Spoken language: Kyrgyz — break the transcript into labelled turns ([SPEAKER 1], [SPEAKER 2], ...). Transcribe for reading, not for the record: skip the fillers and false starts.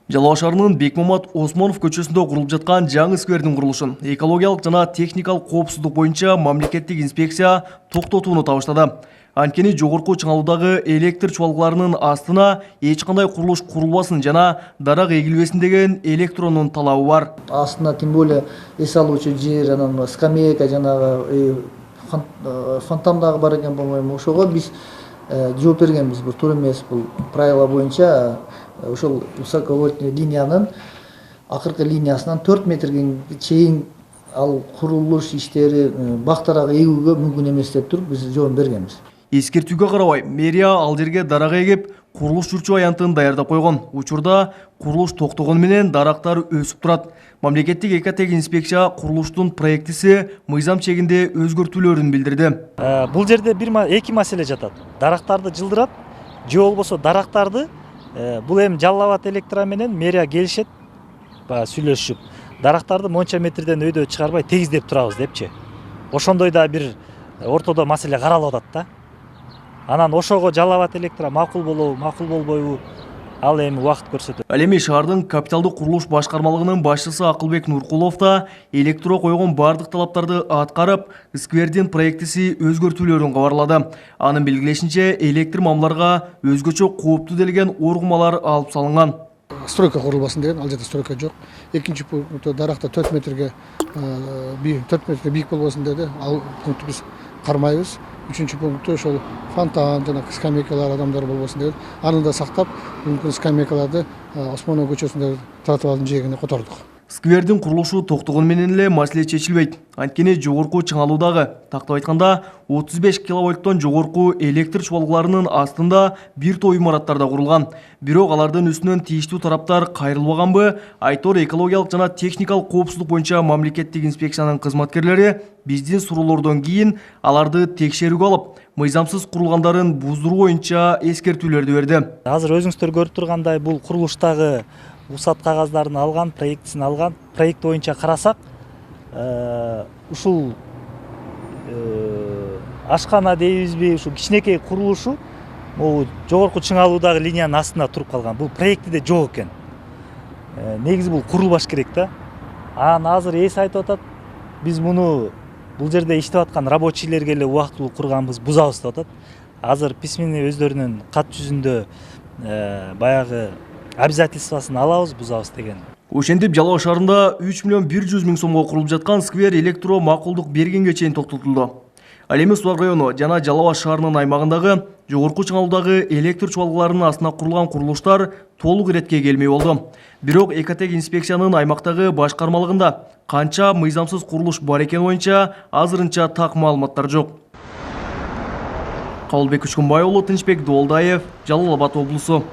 [SPEAKER 1] Жалал шаарынын Бекмамат Осмонов көчөсүндө курулуп жаткан жаңы сквердин курулушун экологиялык жана техникалык коопсуздук боюнча мамлекеттик инспекция токтотууну табыштады. Анткени жогорку чыңалуудагы электр чуалгаларынын астына эч кандай курулуш курулбасын жана дарак эгилбесин деген электрондун талабы бар.
[SPEAKER 2] Астына тем более эс алуучу жер, анан скамейка, жанагы фонтандагы бар экен болбойм. Ошого биз жооп бергенбиз. Бул туура эмес, бул правила боюнча ошол высоковольтный линиянын акыркы линиясынан 4 метрге чейин ал курулуш иштери бактарак эгүүгө мүмкүн эмес деп туруп биз жооп бергенбиз.
[SPEAKER 1] Эскертүүгө карабай, мэрия ал жерге дарак эгип, курулуш жүрчү аянтын даярдап койгон. Учурда курулуш токтогону менен дарактар өсүп турат. Мамлекеттик экотех инспекция курулуштун проектиси мыйзам чегинде өзгөртүүлөрүн билдирди.
[SPEAKER 3] Бул жерде эки маселе жатат. Дарактарды жылдырат, же болбосо дарактарды бул эми Жалал Абад электро менен мэрия келишет, сүйлөшүп, дарактарды монча метрден өйдө чыгарбай тегиздеп турабыз депчи. Ошондой да бир ортодо маселе каралып атат да. Анан ошого Жалал Абад электро макул болобу, макул болбойбу, ал эми убакыт көрсөтөт.
[SPEAKER 1] Ал эми шаардын капиталдык курулуш башкармалыгынын башчысы Акылбек Нуркулов да электро койгон бардык талаптарды аткарып, сквердин проектиси өзгөртүүлөрүн кабарлады. Анын белгилешинче, электр мамларга өзгөчө кооптуу делген оргумалар алып салынган.
[SPEAKER 4] Стройка курулбасын деген, ал жерде стройка жок. Экинчи пунктта даракта 4 метрге бийик болбосун деди. Ал пунктты биз кармайбыз. Үчүнчү пунктта ошол фонтан жана скамейкалар адамдар болбосун деп, аны да сактап, мүмкүн скамейкаларды Осмонов көчөсүндөгү тротуардын жээгине котордук.
[SPEAKER 1] Сквердин курулушу токтогону менен эле маселе чечилбейт. Анткени жогорку чыңалуудагы, тактап айтканда, 35 киловольттон жогорку электр чуалгаларынын астында бир топ имараттарда курулган. Бирок алардын үстүнөн тийиштүү тараптар кайрылбаганбы? Айтор экологиялык жана техникалык коопсуздук боюнча мамлекеттик инспекциянын кызматкерлери биздин суроолордон кийин аларды текшерүүгө алып, мыйзамсыз курулгандарын буздуруу боюнча эскертүүлөрдү берди.
[SPEAKER 3] Азыр өзүңүздөр көрүп тургандай, бул курулуштагы рұқсат қағаздарын алған, проектісін алған, проект бойынша қарасақ, ушул ашқана дейбизби, ушу кичинекей курулушу жогорку чыңалуудагы линияның астында туруп калган. Бул проектиде жок экен. Негизи бул курулбаш керек да. Анан азыр эс айтып атат, биз муну бул жерде иштеп аткан рабочийлерге эле убактылуу курганбыз, бузабыз деп атат. Азыр письменный өздөрүнүн кат жүзүндө баягы обязательствосын алабыз, бузабыз деген.
[SPEAKER 1] Ошентип Жалал шаарында 3 миллион 100 миң сомго курулуп жаткан сквер электро макулдук бергенге чейин токтотулду. Ал эми Сулар району жана Жалал Абад шаарынын аймагындагы жогорку чыңалуудагы электр чуалгаларынын астына курулган курулуштар толук иретке келмей болду. Бирок экотех инспекциянын аймактагы башкармалыгында канча мыйзамсыз курулуш бар экени боюнча азырынча так маалыматтар жок. Кабылбек Күчкөнбай уулу, Тынчбек Долдаев, Жалал Абад облусу.